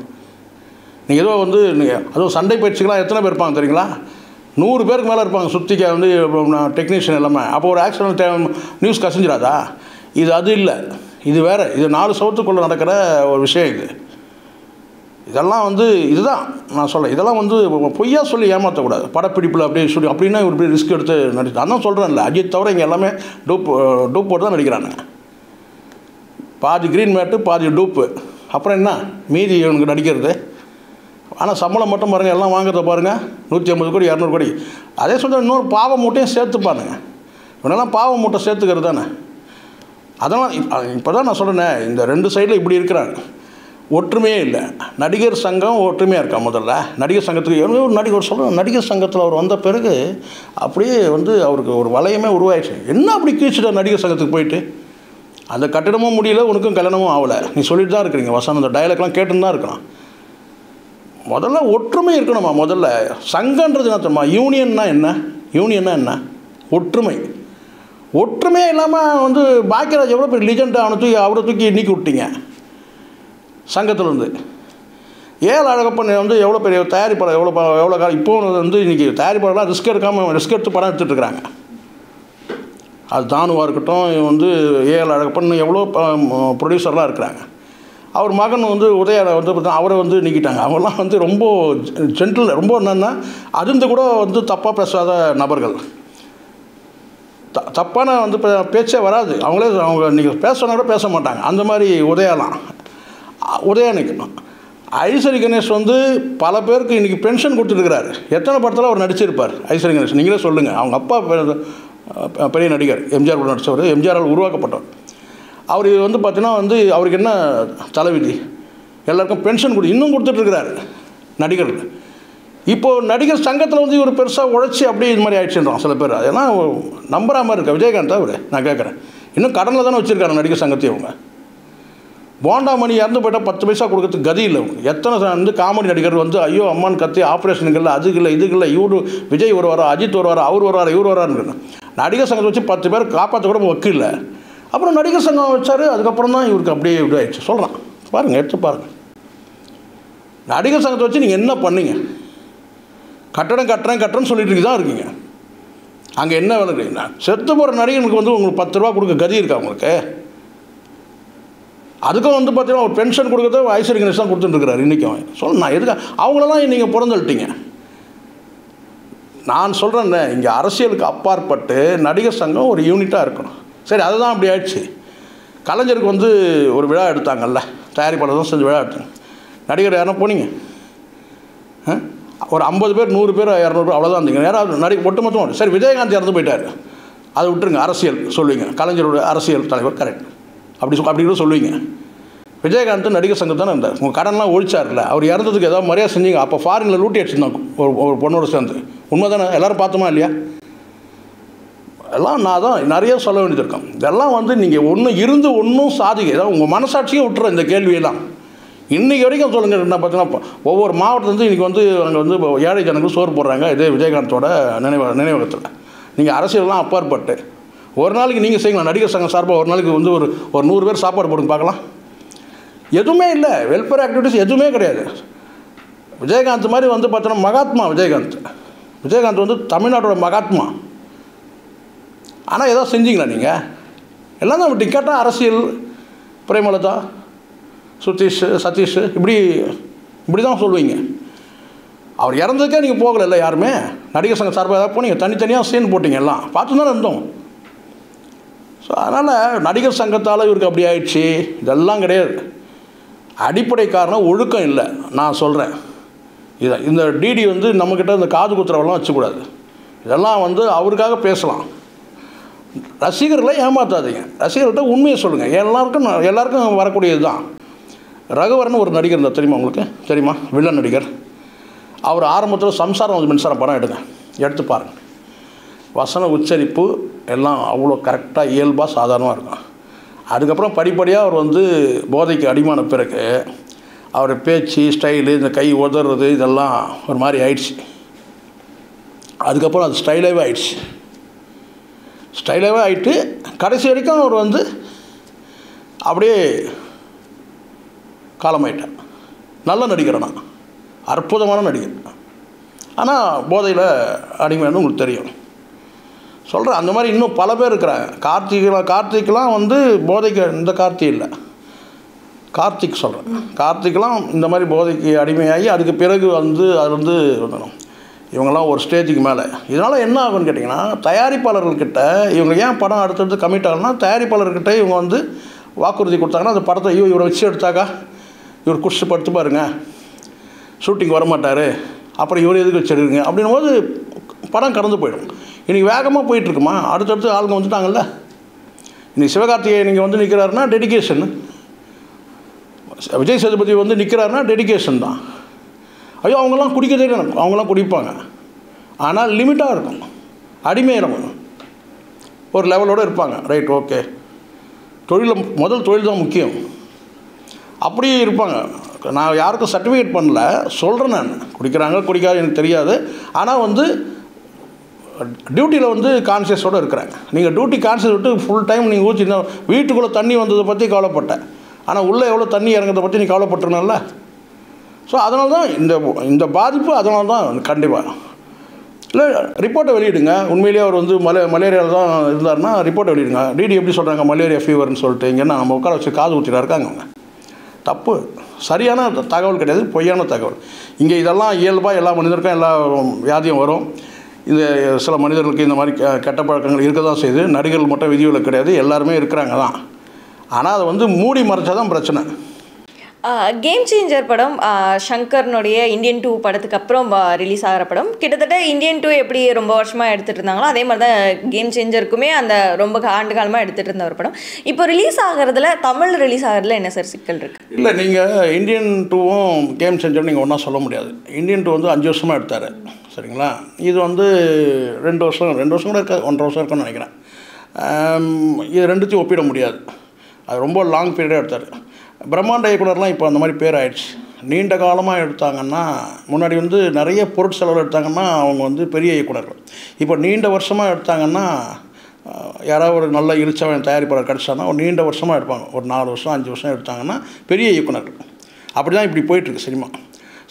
நீங்கள் ஏதோ நீங்கள் அதுவும் சண்டை பயிற்சிக்கெலாம் எத்தனை பேர் இருப்பாங்க தெரியுங்களா? 100 பேருக்கு மேலே இருப்பாங்க சுற்றிக்க டெக்னீஷியன் எல்லாமே. அப்போ ஒரு ஆக்சிடென்ட் நியூஸ் கசிஞ்சிடாதா? இது அது இல்லை, இது வேறு. இது 4 சவுத்துக்குள்ளே நடக்கிற ஒரு விஷயம். இதெல்லாம் இதுதான் நான் சொல்கிறேன். இதெல்லாம் பொய்யா சொல்லி ஏமாற்றக்கூடாது. படப்பிடிப்பில் அப்படியே சொல்லி அப்படின்னா இப்படி ரிஸ்க் எடுத்து நடிச்சு அதான் சொல்கிறேன்ல. அஜித் தவிர இங்கே எல்லாமே டூப் போட்டு தான் நடிக்கிறாங்க. பாதி க்ரீன் மேட்டு, பாதி டூப்பு. அப்புறம் என்ன மீதி இவனுக்கு நடிக்கிறது? ஆனால் சம்பளம் மட்டும் பாருங்கள், எல்லாம் வாங்குறத பாருங்கள், 150 கோடி 200 கோடி. அதே சொல்கிற இன்னொரு பாவ மூட்டையும் சேர்த்துப்பானுங்க. இவனெல்லாம் பாவ மூட்டை சேர்த்துக்கிறது தானே. அதெல்லாம் இப்போ தான் நான் சொல்கிறேனே, இந்த 2 சைடில் இப்படி இருக்கிறாங்க. ஒற்றுமையே இல்லை. நடிகர் சங்கம் ஒற்றுமையாக இருக்கா? முதல்ல நடிகர் சங்கத்துக்கு ஒரு நடிகர் சொல்கிறேன், நடிகர் சங்கத்தில் அவர் வந்த பிறகு அப்படியே அவருக்கு ஒரு வளையமே உருவாயிடுச்சு. என்ன அப்படி கீழ்ச்சிட்ட நடிகர் சங்கத்துக்கு போயிட்டு அந்த கட்டிடமும் முடியல, உனக்கும் கல்யாணமும் ஆகலை. நீ சொல்லிட்டு தான் இருக்கிறீங்க வசனம், அந்த டைலாக்லாம் கேட்டுன்னு தான் இருக்கிறான். முதல்ல ஒற்றுமை இருக்கணுமா? முதல்ல சங்கன்றது என்ன தெரியுமா? யூனியன்னா என்ன? ஒற்றுமையே இல்லாமல் பாக்கியராஜ் எவ்வளோ பெரிய லிஜெண்டாக அவரை தூக்கி நீக்கி விட்டீங்க சங்கத்திலேருந்து. ஏல் அழகப்பன் எவ்வளோ பெரிய தயாரிப்பாளர், எவ்வளோ காலம். இப்போது இன்றைக்கி தயாரிப்பாளர்லாம் ரிஸ்க் எடுத்து படம் எடுத்துகிட்டு இருக்கிறாங்க. அது தானுவாக இருக்கட்டும், ஏல் அழகப்பன் எவ்வளோ ப்ரொடியூசர்லாம் இருக்கிறாங்க. அவர் மகன் உதயா அவரை நீக்கிட்டாங்க. அவங்களாம் ரொம்ப ஜென்டில், ரொம்ப என்னென்னா அதிர்ந்து கூட தப்பாக பேசாத நபர்கள். தப்பான பேச்சே வராது. அவங்க நீங்கள் பேசினா கூட பேச மாட்டாங்க. அந்த மாதிரி உதயா நிற்கணும். ஐஸ்வரி கணேஷ் பல பேருக்கு இன்றைக்கி பென்ஷன் கொடுத்துருக்கிறாரு. எத்தனை படத்தில் அவர் நடிச்சிருப்பார் ஐஸ்வரி கணேஷ்? நீங்களே சொல்லுங்கள். அவங்க அப்பா பெரிய நடிகர், எம்ஜிஆர் கூட நடித்தவர், எம்ஜிஆரால் உருவாக்கப்பட்டவர். அவர் பார்த்தீங்கன்னா அவருக்கு என்ன தலைவிதி? எல்லாருக்கும் பென்ஷன் இன்னும் கொடுத்துட்ருக்கிறாரு நடிகர்கள். இப்போது நடிகர் சங்கத்தில் வந்து இவர் பெருசாக உழைச்சி அப்படியே இது மாதிரி ஆயிடுச்சுன்றான் சில பேர். அதெல்லாம் நம்புற மாதிரி இருக்கா விஜயகாந்த் அவர்? நான் கேட்குறேன். இன்னும் கடனில் தானே வச்சுருக்காங்க நடிகர் சங்கத்தையும் அவங்க. போண்டாமணி இறந்து போய்ட்டால் 10 பைசா கொடுக்கறதுக்கு கதி இல்லை அவங்க. எத்தனை வந்து காமெடி நடிகர் வந்து ஐயோ அம்மான்னு கத்தி ஆப்ரேஷனுக்கு இல்லை, அதுக்கு இல்லை, இதுக்கு இல்லை, இவரு விஜய் வருவாரா, அஜித் வருவாரா, அவர் வருவாரா, இவர் வரான்னு நடிகர் சங்கத்தை வச்சு 10 பேர் காப்பாற்ற கூட வக்கீல். அப்புறம் நடிகர் சங்கம் வச்சார். அதுக்கப்புறம் தான் இவருக்கு அப்படியே இப்படி ஆயிடுச்சு சொல்கிறான். பாருங்கள், எடுத்து பாருங்கள். நடிகர் சங்கத்தை வச்சு நீங்கள் என்ன பண்ணீங்க? கட்டணம் சொல்லிட்டு தான் இருக்கீங்க. அங்கே என்ன வேலை இருக்குங்க? செத்து போகிற நடிகனுக்கு வந்து உங்களுக்கு 10 ரூபா கொடுக்க கதி இருக்கா உங்களுக்கு? அதுக்கும் வந்து பார்த்தீங்கன்னா ஒரு பென்ஷன் கொடுக்குறது ஐஸ்வர்ய கணேஷ் தான் கொடுத்துட்டுருக்கிறார் இன்றைக்கும். நான் எதுக்கு அவங்களெல்லாம் நீங்கள் புறந்தள்ளிட்டீங்க? நான் சொல்கிறேன், இங்கே அரசியலுக்கு அப்பாற்பட்டு நடிகர் சங்கம் ஒரு யூனிட்டாக இருக்கணும். சரி, அதுதான் அப்படி ஆயிடுச்சு. கலைஞருக்கு வந்து ஒரு விழா எடுத்தாங்கல்ல, தயாரிப்பாளர் தான் செஞ்சு விழா எடுத்தாங்க. நடிகர் யாரா போனீங்க? ஒரு 50 பேர் 100 பேர் 200 அவ்வளோதான் இருந்தீங்க. யாராவது ஒட்டுமொத்தமாக. சரி, விஜயகாந்த் இறந்து போயிட்டார், அதை விட்டுருங்க, அரசியல் சொல்லுவீங்க. கலைஞரோட அரசியல் தலைவர் கரெக்ட் அப்படி கூட சொல்லுவீங்க. விஜயகாந்த் நடிகர் சங்கம் தானே இருந்தார். உங்கள் கடன்லாம் ஒழிச்சார்ல. அவர் இறந்ததுக்கு ஏதாவது மரியாதை செஞ்சீங்க? அப்போ ஃபாரினில் லூட்டி அடிச்சுருந்தாங்க ஒரு பொண்ணோட சேர்ந்து. உண்மை தானே? எல்லோரும் பார்த்தோமா இல்லையா? எல்லாம் நான் தான் நிறைய சொல்ல வேண்டியது இருக்கேன். இதெல்லாம் வந்து நீங்கள் இருந்து ஒன்றும் சாதிக்க, ஏதாவது உங்கள் மனசாட்சியே விட்டுற இந்த கேள்வியெல்லாம். இன்றைக்கி வரைக்கும் சொல்லுங்கள். என்ன பார்த்தீங்கன்னா ஒவ்வொரு மாவட்டத்துலேருந்து இன்றைக்கி வந்து அங்கே வந்து ஏழை ஜனங்களுக்கு சோறு போடுறாங்க இதே விஜயகாந்தோட நினைவகத்தில். நீங்கள் அரசியல்லாம் அப்பாற்பட்டு ஒரு நாளைக்கு நீங்கள் செய்யலாம். நடிகர் சங்கம் சார்பாக ஒரு நாளைக்கு வந்து ஒரு 100 பேர் சாப்பாடு போடுங்க பார்க்கலாம். எதுவுமே இல்லை, வெல்ஃபேர் ஆக்டிவிட்டிஸ் எதுவுமே கிடையாது. விஜயகாந்த் மாதிரி வந்து பார்த்தோன்னா மகாத்மா விஜயகாந்த் வந்து தமிழ்நாட்டோட மகாத்மா. ஆனால் ஏதாவது செஞ்சீங்களா நீங்கள்? எல்லாம் தான் டிக்கெட்டாக அரசியல், பிரேமலதா, சதீஷ் இப்படி தான் சொல்லுவீங்க. அவர் இறந்ததுக்கே நீங்கள் போகலை யாருமே. நடிகர் சங்கம் சார்பாக ஏதாவது போனீங்க? தனித்தனியாக சீன் போட்டிங்க, எல்லாம் பார்த்து தானே இருந்தோம். ஸோ அதனால் நடிகர் சங்கத்தால் இவருக்கு அப்படி ஆயிடுச்சு இதெல்லாம் கிடையாது. அடிப்படை காரணம் ஒழுக்கம் இல்லை. நான் சொல்கிறேன், இந்த டிடி வந்து நம்மக்கிட்ட இந்த காது குத்துறவெல்லாம் வச்சுக்கூடாது. இதெல்லாம் வந்து அவருக்காக பேசலாம். ரசிகர்களை ஏமாற்றாதீங்க. ரசிகர்கள்ட்ட உண்மையை சொல்லுங்கள். எல்லாருக்கும் வரக்கூடியது தான். ரகுவரன் ஒரு நடிகர் இருந்தால் தெரியுமா உங்களுக்கு? தெரியுமா? வில்லன் நடிகர். அவர் ஆரம்பத்தில் சம்சாரம் மின்சாரம் படம் எடுத்து பாருங்கள். வசன உச்சரிப்பு எல்லாம் அவ்வளோ கரெக்டாக இயல்பாக சாதாரணமாக இருக்கும். அதுக்கப்புறம் படிப்படியாக அவர் வந்து போதைக்கு அடிமான பிறகு அவர் பேச்சு ஸ்டைலு, இந்த கை உதறது இதெல்லாம் ஒரு மாதிரி ஆயிடுச்சு. அதுக்கப்புறம் அது ஸ்டைலாகவே ஆகிட்டு கடைசி வரைக்கும் அவர் வந்து அப்படியே காலமாயிட்டார். நல்ல நடிகர், ஆனால் அற்புதமான நடிகர். ஆனால் போதையில் அடிமைன்னு உங்களுக்கு தெரியும். சொல்கிறேன், அந்த மாதிரி இன்னும் பல பேர் இருக்கிறாங்க. கார்த்திக்லாம் வந்து போதைக்கு, இந்த கார்த்திக் இல்லை, கார்த்திக் சொல்கிறேன். கார்த்திக்லாம் இந்த மாதிரி போதைக்கு அடிமையாகி அதுக்கு பிறகு வந்து அது வந்து இவங்கெல்லாம் ஒரு ஸ்டேஜுக்கு மேலே. இதனால் என்ன ஆகுன்னு கேட்டிங்கன்னா, தயாரிப்பாளர்கள்கிட்ட இவங்க ஏன் படம் அடுத்தடுத்து கமிட் ஆகணும்னா, தயாரிப்பாளர்கிட்ட இவங்க வந்து வாக்குறுதி கொடுத்தாங்கன்னா அந்த படத்தை இவரை வச்சு எடுத்தாக்கா இவர் குடிச்சு படுத்து பாருங்க, ஷூட்டிங் வரமாட்டார், அப்புறம் இவர் எதுக்கு வச்சுருக்குங்க அப்படின்னும் போது படம் கடந்து போயிடும். இன்றைக்கி வேகமாக போயிட்டுருக்குமா, அடுத்தடுத்து ஆளுங்க வந்துட்டாங்கல்ல. இன்றைக்கி சிவகார்த்திகேயன் நீங்கள் வந்து நிற்கிறாருன்னா டெடிக்கேஷன், விஜய் சேதுபதி வந்து நிற்கிறாருன்னா டெடிக்கேஷன் தான். ஐயோ அவங்களாம் குடிக்கதே இல்லை, அவங்களாம் குடிப்பாங்க, ஆனால் லிமிட்டாக இருக்கும். அடிமையிடம் ஒரு லெவலோடு இருப்பாங்க. ரைட், ஓகே, முதல் தொழில் தான் முக்கியம், அப்படி இருப்பாங்க. நான் யாருக்கும் சர்டிஃபிகேட் பண்ணல, சொல்கிறேன். நான் குடிக்காது எனக்கு தெரியாது. ஆனால் வந்து டியூட்டியில் வந்து கான்சியஸோடு இருக்கிறாங்க. நீங்கள் டியூட்டி கான்சியஸ் விட்டு ஃபுல் டைம் நீங்கள் ஊற்றினா, வீட்டுக்குள்ளே தண்ணி வந்ததை பற்றி கவலைப்பட்டேன், ஆனால் உள்ளே எவ்வளோ தண்ணி இறங்குறதை பற்றி நீ கவலைப்பட்டுருனல்ல. ஸோ அதனால தான் இந்த பாதிப்பு. அதனால தான் கண்டிப்பாக இல்லை, ரிப்போர்ட்டை வெளியிடுங்க. உண்மையிலேயே அவர் வந்து மலேரியாவில் தான் இருந்தாருன்னா ரிப்போர்ட்டை வெளியிடுங்க. டிடி எப்படி சொல்கிறாங்க மலேரியா ஃபீவர்னு சொல்லிட்டு, இங்கே நம்ம உட்கார வச்சு காது ஊற்றிட்டு இருக்காங்க. அவங்க தப்பு, சரியான தகவல் கிடையாது, பொய்யான தகவல். இங்கே இதெல்லாம் இயல்பாக எல்லா மனிதருக்கும் எல்லா வியாதியும் வரும். இந்த சில மனிதர்களுக்கு இந்த மாதிரி கெட்ட பழக்கங்கள் இருக்க தான் செய்யுது. நடிகர்கள் மட்டும் விதிவிலக்கு கிடையாது, எல்லாருமே இருக்கிறாங்க தான். ஆனால் அதை வந்து மூடி மறைச்சா தான் பிரச்சனை. கேம் சேஞ்சர் படம் ஷங்கர்னுடைய இந்தியன் 2 படத்துக்கு அப்புறம் ரிலீஸ் ஆகிற படம். கிட்டத்தட்ட இந்தியன் 2 எப்படி ரொம்ப வருஷமாக எடுத்துகிட்டு இருந்தாங்களோ அதே மாதிரி தான் கேம் சேஞ்சருக்குமே அந்த ரொம்ப ஆண்டு காலமாக எடுத்துகிட்டு இருந்த ஒரு படம். இப்போ ரிலீஸ் ஆகிறதுல, தமிழ் ரிலீஸ் ஆகிறதுல என்ன சார் சிக்கல் இருக்குது? இல்லை, நீங்கள் இந்தியன் 2வும் கேம் சேஞ்சரும் நீங்கள் ஒன்றா சொல்ல முடியாது. இந்தியன் 2 வந்து 5 வருஷமாக எடுத்தார், சரிங்களா? இது வந்து 2 வருஷம் கூட இருக்காது, 1.5 வருஷம் இருக்குன்னு நினைக்கிறேன். இது ரெண்டுத்தையும் ஒப்பிட முடியாது. அது ரொம்ப லாங் பீரியடாக எடுத்தார். பிரம்மாண்ட இயக்குனர்லாம் இப்போ அந்த மாதிரி பேர் ஆயிடுச்சு. நீண்ட காலமாக எடுத்தாங்கன்னா, முன்னாடி வந்து நிறைய பொருட்செலவு எடுத்தாங்கன்னா அவங்க வந்து பெரிய இயக்குனர்கள். இப்போ நீண்ட வருஷமாக எடுத்தாங்கன்னா, யாராவது ஒரு நல்ல இழிச்சவன் தயாரிப்பாளர் கிடச்சாங்கன்னா ஒரு நீண்ட வருஷமாக எடுப்பாங்க. ஒரு 4 வருஷம் 5 வருஷம் எடுத்தாங்கன்னா பெரிய இயக்குனர்கள். அப்படி தான் இப்படி போயிட்டுருக்கு சினிமா.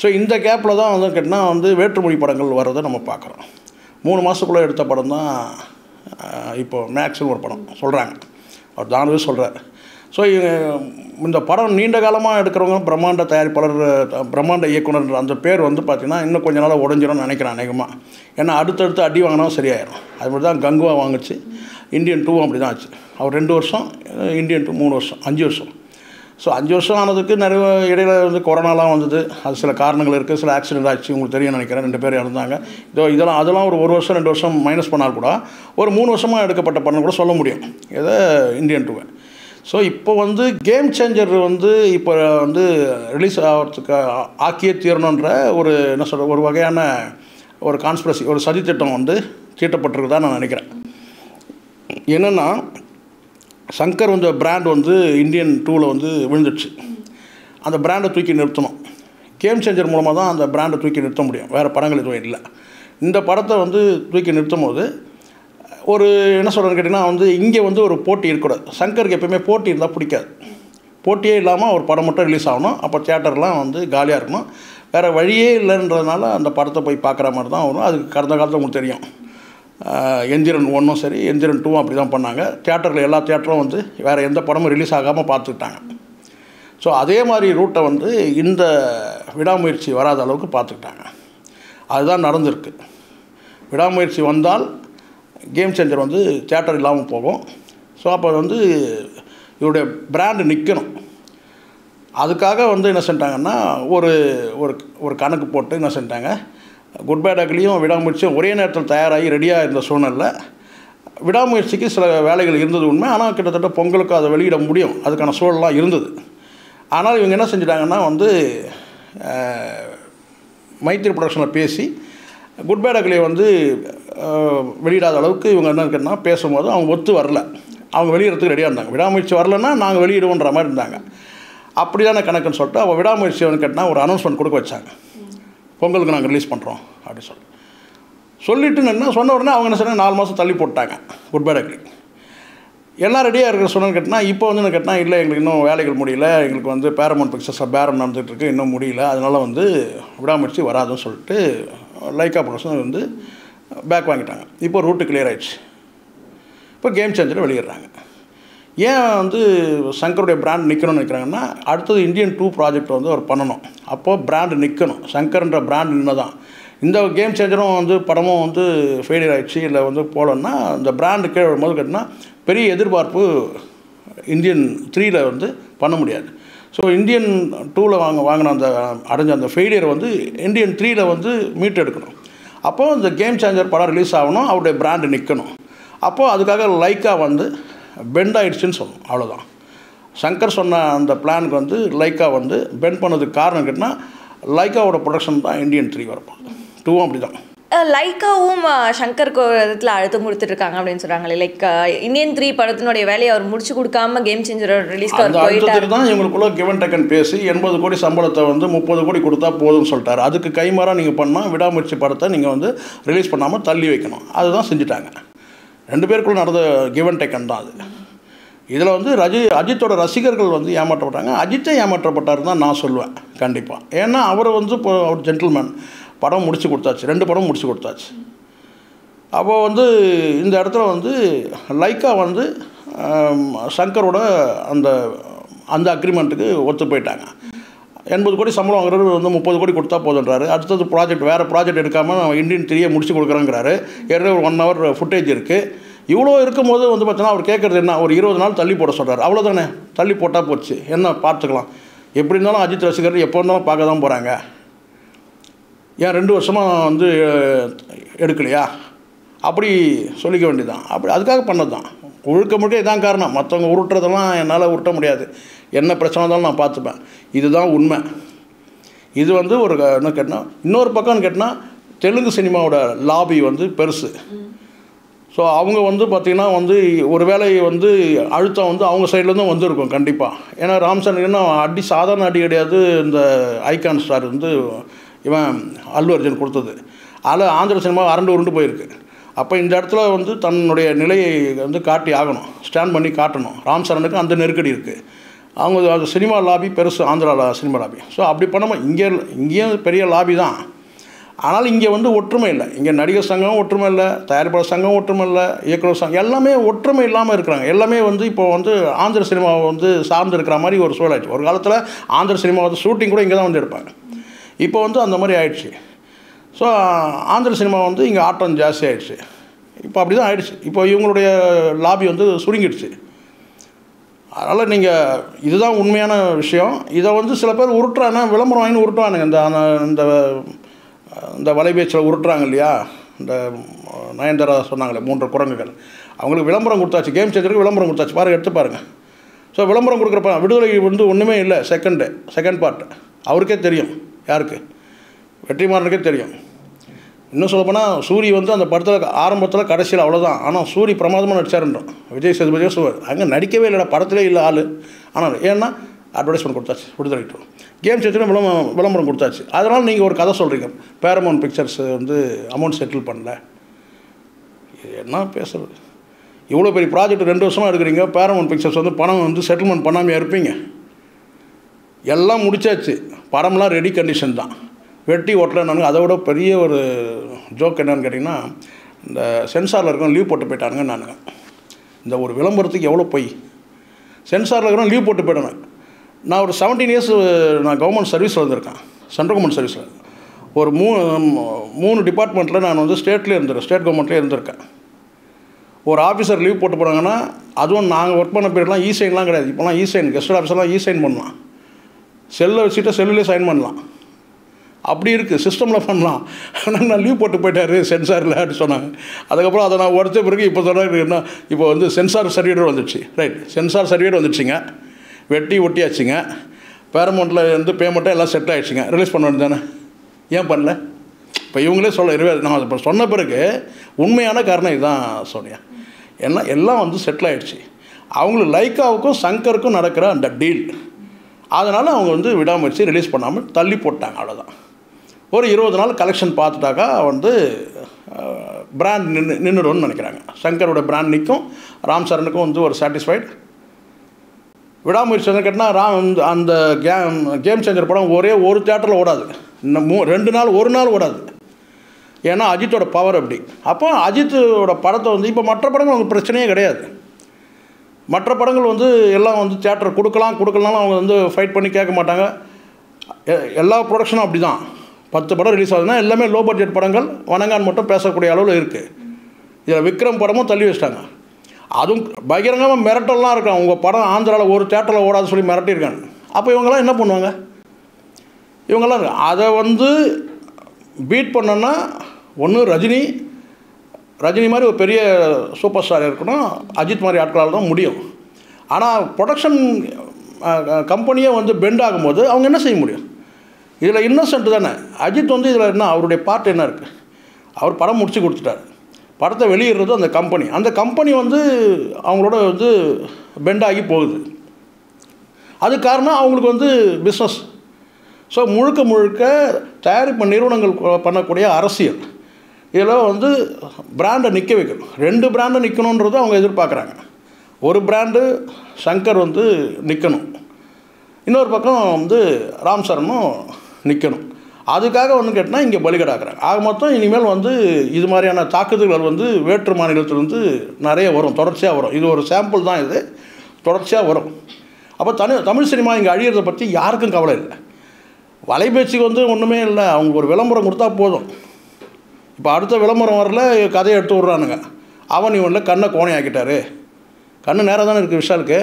ஸோ இந்த கேப்பில் தான் வந்து கேட்டால் வந்து வேற்றுமொழி படங்கள் வர்றதை நம்ம பார்க்குறோம். 3 மாதத்துக்குள்ளே எடுத்த படம் தான் இப்போது மேக்ஸ்னு ஒரு படம் சொல்கிறாங்க, அவர் தானவே சொல்கிறார். ஸோ இந்த படம் நீண்ட காலமாக எடுக்கிறவங்க பிரம்மாண்ட தயாரிப்பாளர், பிரம்மாண்ட இயக்குனர் அந்த பேர் வந்து பார்த்திங்கன்னா இன்னும் கொஞ்ச நாளாக உடஞ்சிடும்னு நினைக்கிறேன் அநேகமாக. ஏன்னா அடுத்தடுத்து அடி வாங்கினா சரியாயிடும். அது மாதிரி தான் கங்குவா வாங்குச்சு, இந்தியன் 2 அப்படி தான் ஆச்சு. அவர் 2 வருஷம், இந்தியன் 2 3 வருஷம், 5 வருஷம். ஸோ 5 வருஷம் ஆனதுக்கு நிறைய இடையில வந்து கொரோனாலாம் வந்தது. அது சில காரணங்கள் இருக்குது, சில ஆக்சிடென்ட் ஆச்சு, உங்களுக்கு தெரியும் நினைக்கிறேன். 2 பேர் இறந்தாங்க. அதெல்லாம் ஒரு வருஷம் 2 வருஷம் மைனஸ் பண்ணால் கூட ஒரு 3 வருஷமாக எடுக்கப்பட்ட படம் கூட சொல்ல முடியும் இதை இந்தியன் 2. ஸோ இப்போ வந்து கேம் சேஞ்சர் வந்து இப்போ வந்து ரிலீஸ் ஆகிறதுக்கு ஆக்கியே தீரணுன்ற ஒரு என்ன சொல்கிற ஒரு வகையான ஒரு கான்ஸ்பிரசி, ஒரு சதித்திட்டம் வந்து தீட்டப்பட்டிருக்குதான் நான் நினைக்கிறேன். என்னென்னா, சங்கர் வந்து பிராண்ட் வந்து இந்தியன் 2ல் வந்து விழுந்துடுச்சு. அந்த பிராண்டை தூக்கி நிறுத்தணும். கேம் சேஞ்சர் மூலமாக தான் அந்த பிராண்டை தூக்கி நிறுத்த முடியும், வேறு படங்கள் எதுவும் இல்லை. இந்த படத்தை வந்து தூக்கி நிறுத்தும் போது ஒரு என்ன சொல்கிறேன்னு கேட்டிங்கன்னா வந்து இங்கே வந்து ஒரு போட்டி இருக்கக்கூடாது. சங்கருக்கு எப்போயுமே போட்டி இருந்தால் பிடிக்காது. போட்டியே இல்லாமல் ஒரு படம் மட்டும் ரிலீஸ் ஆகணும். அப்போ தியேட்டர்லாம் வந்து காலியாக இருக்கணும். வேறு வழியே இல்லைன்றதுனால அந்த படத்தை போய் பார்க்குற மாதிரி தான் வரும். அதுக்கு கடந்த காலத்தில் உங்களுக்கு தெரியும், எந்திரன் 1ம் சரி, எந்திரன் 2ம் அப்படி தான் பண்ணாங்க. தியேட்டரில் எல்லா தியேட்டரும் வந்து வேறு எந்த படமும் ரிலீஸ் ஆகாமல் பார்த்துக்கிட்டாங்க. ஸோ அதே மாதிரி ரூட்டை வந்து இந்த விடாமுயற்சி வராத அளவுக்கு பார்த்துக்கிட்டாங்க. அதுதான் நடந்திருக்கு. விடாமுயற்சி வந்தால் கேம் சேஞ்சர் வந்து தியேட்டர் இல்லாமல் போகும். ஸோ அப்போ வந்து இவருடைய பிராண்டு நிற்கணும். அதுக்காக வந்து என்ன செஞ்சிட்டாங்கன்னா ஒரு ஒரு ஒரு கணக்கு போட்டு என்ன செஞ்சிட்டாங்க, குட் பேட் அக்லியும் விடாமுயற்சியும் ஒரே நேரத்தில் தயாராகி ரெடியாக இருந்த சூழ்நிலை. விடாமுயற்சிக்கு சில வேலைகள் இருந்தது உண்மை. ஆனால் கிட்டத்தட்ட பொங்கலுக்கு அதை வெளியிட முடியும், அதுக்கான சூழலாம் இருந்தது. ஆனால் இவங்க என்ன செஞ்சிட்டாங்கன்னா வந்து மைத்திரி ப்ரொடக்ஷனில் பேசி குட் பேட் அக்லியை வந்து வெளியிடாத அளவுக்கு இவங்க என்ன இருக்குன்னா பேசும்போது அவங்க ஒத்து வரல. அவங்க வெளியிடறதுக்கு ரெடியாக இருந்தாங்க. விடாமுயற்சி வரலன்னா நாங்கள் வெளியிடுவோன்ற மாதிரி இருந்தாங்க. அப்படி தானே கணக்குன்னு சொல்லிட்டு அவள் விடாமுயற்சி வந்து கேட்டால் ஒரு அனௌன்ஸ்மெண்ட் கொடுக்க வச்சாங்க, பொங்கலுக்கு நாங்கள் ரிலீஸ் பண்ணுறோம் அப்படின்னு சொல்லிட்டு என்ன சொன்ன உடனே அவங்க என்ன சொன்னாங்க, 4 மாதம் தள்ளி போட்டாங்க குட் பேட் அக்லி. எல்லாம் ரெடியாக இருக்கிற சொன்னு கேட்டால் இப்போ வந்து என்ன கேட்டால் இல்லை எங்களுக்கு இன்னும் வேலைகள் முடியல, எங்களுக்கு வந்து பேரமௌண்ட் பிக்சர்ஸில் பேரம் நடந்துகிட்ருக்கு, இன்னும் முடியல, அதனால் வந்து விடாமுயற்சி வராதுன்னு சொல்லிட்டு லைக்கா ப்ரொடக்ஷன் வந்து பேக் வாங்கிட்டாங்க. இப்போ ரூட்டு கிளியர் ஆகிடுச்சு. இப்போ கேம் சேஞ்சரை வெளியிடுறாங்க. ஏன் வந்து சங்கருடைய பிராண்ட் நிற்கணும்னு நினைக்கிறாங்கன்னா, அடுத்தது இந்தியன் 2 ப்ராஜெக்ட் வந்து அவர் பண்ணணும். அப்போது பிராண்டு நிற்கணும். சங்கர்ன்ற பிராண்ட் நின்று தான் இந்த கேம் சேஞ்சரும் வந்து படமும் வந்து ஃபெயிலியர் ஆகிடுச்சு, இல்லை வந்து போகலன்னா இந்த பிராண்டு கீழே வரும்போது கேட்டிங்கன்னா பெரிய எதிர்பார்ப்பு இந்தியன் 3ல் வந்து பண்ண முடியாது. ஸோ இந்தியன் 2ல் வாங்கின அந்த அடைஞ்ச அந்த ஃபெயிலியர் வந்து இந்தியன் 3ல் வந்து மீட்டு எடுக்கணும். அப்போது இந்த கேம் சேஞ்சர் படம் ரிலீஸ் ஆகணும், அவருடைய பிராண்டு நிற்கணும். அப்போது அதுக்காக லைக்கா வந்து பெண்ட் ஆகிடுச்சின்னு சொல்லணும், அவ்வளோதான். சங்கர் சொன்ன அந்த பிளானுக்கு வந்து லைக்கா வந்து பெண்ட் பண்ணதுக்கு காரணம் கேட்டால் லைக்காவோட ப்ரொடக்ஷன் தான் இந்தியன் 3 வரப்போகுது. 2வும் அப்படி தான். லைக்காவும் சங்கருக்கு ஒரு விதத்தில் அழுத்தம் கொடுத்துட்ருக்காங்க அப்படின்னு சொல்கிறாங்களே. லைக் இந்தியன் 3 படத்தினுடைய வேலையை அவர் முடிச்சு கொடுக்காம கேம் சேஞ்சர் ரிலீஸ்க்கு அவர் போயிட்டார் தான். இவங்களுக்குள்ள கிவன் டேக்கன் பேசி 80 கோடி சம்பளத்தை வந்து 30 கோடி கொடுத்தா போதும்னு சொல்லிட்டாரு. அதுக்கு கைமாறாக நீங்கள் பண்ணால் விடாமுயற்சி படத்தை நீங்கள் வந்து ரிலீஸ் பண்ணாமல் தள்ளி வைக்கணும். அதுதான் செஞ்சுட்டாங்க. 2 பேருக்குள்ள நடந்த கிவன் டேக்கன் தான் அது. இதில் வந்து அஜித்தோட ரசிகர்கள் வந்து ஏமாற்றப்பட்டாங்க. அஜித்தை ஏமாற்றப்பட்டார் தான் நான் சொல்லுவேன் கண்டிப்பாக. ஏன்னா அவர் வந்து இப்போ அவர் ஜென்டில்மேன், படம் முடிச்சு கொடுத்தாச்சு, 2 படம் முடிச்சு கொடுத்தாச்சு. அப்போது வந்து இந்த இடத்துல வந்து லைக்கா வந்து சங்கரோட அந்த அந்த அக்ரிமெண்ட்டுக்கு ஒத்து போயிட்டாங்க. 80 கோடி சம்பளம் வாங்குறது வந்து 30 கோடி கொடுத்தா போதுன்றாரு. அடுத்தது ப்ராஜெக்ட் வேறு ப்ராஜெக்ட் எடுக்காமல் இந்தியன் 3 முடிச்சு கொடுக்குறேங்கிறாரு. ஏற்கனவே ஒரு 1 ஹவர் ஃபுட்டேஜ் இருக்குது. இவ்வளோ இருக்கும்போது வந்து பார்த்தீங்கன்னா அவர் கேட்குறது என்ன, ஒரு 20 நாள் தள்ளி போட சொல்கிறார். அவ்வளோதானே, தள்ளி போட்டால் போச்சு, என்ன பார்த்துக்கலாம். எப்படி இருந்தாலும் அஜித் ரசிகர் எப்போ இருந்தாலும் பார்க்க தான் போகிறாங்க. ஏன் 2 வருஷமாக வந்து எடுக்கலையா அப்படி சொல்லிக்க வேண்டியதான். அப்படி அதுக்காக பண்ணது தான். முழுக்க இதான் காரணம். மற்றவங்க உருட்டுறதெல்லாம் என்னால் உருட்ட முடியாது. என்ன பிரச்சனை இருந்தாலும் நான் பார்த்துப்பேன். இதுதான் உண்மை. இது வந்து ஒரு என்ன கேட்டால், இன்னொரு பக்கம்னு கேட்டால் தெலுங்கு சினிமாவோட லாபி வந்து பெருசு. ஸோ அவங்க வந்து பார்த்திங்கன்னா வந்து ஒரு வேலை வந்து அழுத்தம் வந்து அவங்க சைட்லேருந்து வந்திருக்கும் கண்டிப்பாக. ஏன்னா ராம் சரணுன்னா சாதாரண அடி கிடையாது. இந்த ஐகான் ஸ்டார் வந்து இவன் அல்லு அர்ஜுன் கொடுத்தது. அதில் ஆந்திர சினிமா அரண்டு உருண்டு போயிருக்கு. அப்போ இந்த இடத்துல வந்து தன்னுடைய நிலையை வந்து காட்டி ஆகணும், ஸ்டாண்ட் பண்ணி காட்டணும். ராம் சரணுக்கு அந்த நெருக்கடி இருக்குது. அவங்க அது சினிமா லாபி பெருசு, ஆந்திரா சினிமா லாபி. ஸோ அப்படி பண்ணாமல் இங்கேயும் பெரிய லாபி தான். ஆனால் இங்கே வந்து ஒற்றுமை இல்லை. இங்கே நடிகர் சங்கம் ஒற்றுமை இல்லை, தயாரிப்பாளர் சங்கம் ஒற்றுமை இல்லை, இயக்குனர் சங்கம் எல்லாமே ஒற்றுமை இல்லாமல் இருக்கிறாங்க. எல்லாமே வந்து இப்போ வந்து ஆந்திர சினிமாவை வந்து சார்ந்து இருக்கிற மாதிரி ஒரு சூழல் ஆயிடுச்சு. ஒரு காலத்தில் ஆந்திர சினிமா வந்து ஷூட்டிங் கூட இங்கே தான் வந்து எடுப்பாங்க. இப்போ வந்து அந்த மாதிரி ஆயிடுச்சு. ஸோ ஆந்திர சினிமா வந்து இங்கே ஆட்டம் ஜாஸ்தி ஆகிடுச்சு. இப்போ அப்படி தான் ஆகிடுச்சு. இப்போ இவங்களுடைய லாபி வந்து சுருங்கிடுச்சு. அதனால் நீங்கள் இதுதான் உண்மையான விஷயம். இதை வந்து சில பேர் உருட்டுறாங்கன்னா விளம்பரம் வாங்கி உருட்டுவானுங்க. இந்த இந்த வலைபேச்சில் உருட்டுறாங்க இல்லையா. இந்த நயன்தாரா சொன்னாங்களே 3 குரங்குகள், அவங்களுக்கு விளம்பரம் கொடுத்தாச்சு. கேம் சேஞ்சருக்கு விளம்பரம் கொடுத்தாச்சு. பாருங்கள், எடுத்து பாருங்கள். ஸோ விளம்பரம் கொடுக்குறப்ப விடுதலை வந்து ஒன்றுமே இல்லை. செகண்ட் பார்ட் அவருக்கே தெரியும். யாருக்கு? வெற்றிமாறனுக்கே தெரியும். இன்னும் சொல்லப்போனால் சூரி வந்து அந்த படத்தில் ஆரம்பத்தில் கடைசியில் அவ்வளோதான். ஆனால் சூரி பிரமாதமாக நடிச்சாருன்றோம். விஜய் சேதுபதியோ அங்கே நடிக்கவே இல்லைடா, படத்திலே இல்லை ஆள். ஆனால் ஏன்னா அட்வர்டைஸ்மெண்ட் கொடுத்தாச்சு விடுதலை டூ. கேம் சேஞ்சரும் விளம்பரம் கொடுத்தாச்சு. அதனால் நீங்கள் ஒரு கதை சொல்கிறீங்க, பேரமௌண்ட் பிக்சர்ஸ் வந்து அமௌண்ட் செட்டில் பண்ணல. இது என்ன பேசுகிறது? இவ்வளோ பெரிய ப்ராஜெக்ட் 2 வருஷமாக எடுக்கிறீங்க. பேரமௌண்ட் பிக்சர்ஸ் வந்து பணம் வந்து செட்டில்மெண்ட் பண்ணாமல் இருப்பீங்க. எல்லாம் முடிச்சாச்சு, படம்லாம் ரெடி கண்டிஷன் தான். வெட்டி ஓட்டலன்னாங்க. அதை விட பெரிய ஒரு ஜோக் என்னன்னு கேட்டிங்கன்னா, இந்த சென்சாரில் இருக்கிற லீவ் போட்டு போயிட்டானுங்க. இந்த ஒரு விளம்பரத்துக்கு எவ்வளோ போய் சென்சாரில் இருக்கிற லீவ் போட்டு போயிட்டானுங்க. நான் ஒரு 17 இயர்ஸ் நான் கவர்மெண்ட் சர்வீஸில் வந்திருக்கேன். சென்ட்ரல் கவர்மெண்ட் சர்வீஸில் ஒரு 3 டிபார்ட்மெண்ட்டில் நான் வந்து ஸ்டேட் கவர்மெண்ட்லேயே இருந்திருக்கேன். ஒரு ஆஃபீஸர் லீவ் போட்டு போனாங்கன்னா, அதுவும் நாங்கள் ஒர்க் பண்ண பீரியட்லாம் இ-சைன்லாம் கிடையாது. இப்போலாம் இ-சைன், கெஸ்ட் ஆஃபீஸர்லாம் இ-சைன் பண்ணலாம். செல்லை வச்சுட்டு செல்லுலேயே சைன் பண்ணலாம். அப்படி இருக்குது, சிஸ்டமில் பண்ணலாம். ஆனால் நான் லீவ் போட்டு போயிட்டார் சென்சாரில் அப்படின்னு சொன்னாங்க. அதுக்கப்புறம் அதை நான் உடச்ச பிறகு இப்போ சொன்னாங்க என்ன, இப்போ வந்து சென்சார் சர்டிஃபிகேட் வந்துடுச்சு. ரைட், சென்சார் சர்டிஃபிகேட் வந்துடுச்சிங்க, வெட்டி ஒட்டியாச்சுங்க, பேரமௌண்ட்டில் வந்து பேமெண்ட்டாக எல்லாம் செட் ஆகிடுச்சிங்க, ரிலீஸ் பண்ண வேண்டியது தானே. ஏன் பண்ணல? இப்போ இவங்களே நான் இப்போ சொன்ன பிறகு உண்மையான காரணம் இதுதான் சோனியா. ஏன்னா எல்லாம் வந்து செட்டில் ஆகிடுச்சு. அவங்களுக்கு லைக்காவுக்கும் சங்கருக்கும் நடக்கிற அந்த டீல், அதனால் அவங்க வந்து விடாமுயற்சி ரிலீஸ் பண்ணாமல் தள்ளி போட்டாங்க. அவ்வளோதான். ஒரு 20 நாள் கலெக்ஷன் பார்த்துட்டாக்கா வந்து பிராண்ட் நின்றுடும்னு நினைக்கிறாங்க. சங்கரோட பிராண்ட் நிற்கும், ராம் சரணுக்கும் வந்து ஒரு சாட்டிஸ்ஃபைட். விடாமுயற்சி கேட்டால் அந்த கேம் சேஞ்சர் படம் ஒரு தியேட்டரில் ஓடாது. இன்னும் 2 நாள் 1 நாள் ஓடாது. ஏன்னா அஜித்தோட பவர் அப்படி. அப்போ அஜித்தோட படத்தை வந்து இப்போ மற்ற படங்கள் அவங்க பிரச்சனையே கிடையாது. மற்ற படங்கள் வந்து எல்லாம் வந்து தியேட்டர் கொடுக்கலாம் அவங்க வந்து ஃபைட் பண்ணி கேட்க மாட்டாங்க. எல்லா ப்ரொடக்ஷனும் அப்படி தான். 10 படம் ரிலீஸ் ஆகுதுன்னா எல்லாமே லோ பட்ஜெட் படங்கள், வணங்கான் மட்டும் பேசக்கூடிய அளவில் இருக்குது. இதில் விக்ரம் படமும் தள்ளி வச்சிட்டாங்க. அதுவும் பகிரங்கமாக மிரட்டல்லாம் இருக்காங்க. உங்கள் படம் ஆந்திராவில் ஒரு தியேட்டரில் ஓடாது சொல்லி மிரட்டியிருக்காங்க. அப்போ இவங்கெல்லாம் என்ன பண்ணுவாங்க? இவங்கெல்லாம் அதை வந்து பீட் பண்ணோன்னா ஒன்று ரஜினி மாதிரி ஒரு பெரிய சூப்பர் ஸ்டார் இருக்கணும், அஜித் மாதிரி ஆட்களால் தான் முடியும். ஆனால் ப்ரொடக்ஷன் கம்பெனியே வந்து பெண்ட் ஆகும்போது அவங்க என்ன செய்ய முடியும்? இதில் இன்னசென்ட் தானே. அஜித் வந்து இதில் என்ன, அவருடைய பார்ட் என்ன இருக்குது? அவர் படம் முடிச்சு கொடுத்துட்டார். படத்தை வெளியிடுறது அந்த கம்பெனி வந்து அவங்களோட வந்து பெண்ட் ஆகி போகுது. அது காரணம் அவங்களுக்கு வந்து பிஸ்னஸ். ஸோ முழுக்க தயாரிப்பு நிறுவனங்கள் பண்ணக்கூடிய அரசியல். இதில் வந்து பிராண்டை நிற்க வைக்கணும். 2 பிராண்டை நிற்கணுன்றது அவங்க எதிர்பார்க்குறாங்க. ஒரு பிராண்டு சங்கர் வந்து நிற்கணும், இன்னொரு பக்கம் வந்து ராம் சரணும் நிற்கணும். அதுக்காக வந்து கேட்டால் இங்கே பலிகடாக்குறாங்க. ஆக மொத்தம் இனிமேல் வந்து இது மாதிரியான தாக்குதல்கள் வந்து வேற்று மாநிலத்திலேருந்து நிறைய வரும், தொடர்ச்சியாக வரும். இது ஒரு சாம்பிள் தான், இது தொடர்ச்சியாக வரும். அப்போ தமிழ் சினிமா இங்கே அழியிறதை பற்றி யாருக்கும் கவலை இல்லை. வலைபேச்சுக்கு வந்து ஒன்றுமே இல்லை. அவங்க ஒரு விளம்பரம் கொடுத்தா போதும். இப்போ அடுத்த விளம்பரம் வரல, கதையை எடுத்து விட்றானுங்க. இவனில் கண்ணை கோணை ஆக்கிட்டாரு. கண்ணு நேராக தானே இருக்குது விஷாலுக்கு,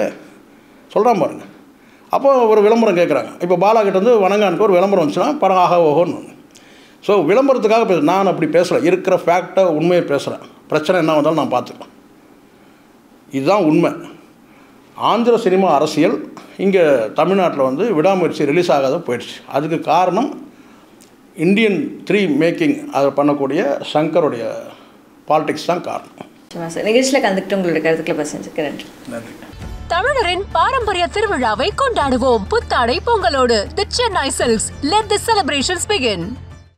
சொல்கிறான் பாருங்கள். அப்போ ஒரு விளம்பரம் கேட்குறாங்க. இப்போ பாலா கிட்ட வந்து வணங்கானுக்கு ஒரு விளம்பரம் வந்துச்சுன்னா படம் ஆக ஓஹோன்னு. ஸோ விளம்பரத்துக்காக நான் அப்படி பேசலை, இருக்கிற ஃபேக்டை உண்மையை பேசுகிறேன். பிரச்சனை என்ன வந்தாலும் நான் பார்த்துக்கிறேன். இதுதான் உண்மை. ஆந்திர சினிமா அரசியல் இங்கே தமிழ்நாட்டில் வந்து விடாமுயற்சி ரிலீஸ் ஆகாத போயிடுச்சு. அதுக்கு காரணம் இந்தியன் 3 மேக்கிங் அதை பண்ணக்கூடிய சங்கருடைய பாலிடிக்ஸ் தான் காரணம். நிகழ்ச்சியில் கலந்துக்கிட்டு உங்களோட கருத்துக்களை பகிர்ந்துக்கிறேன். நன்றி. தமிழரின் பாரம்பரிய திருவிழாவை கொண்டாடுவோம் புத்தாடை பொங்கலோடு. The Chennai Silks. Let the celebrations begin.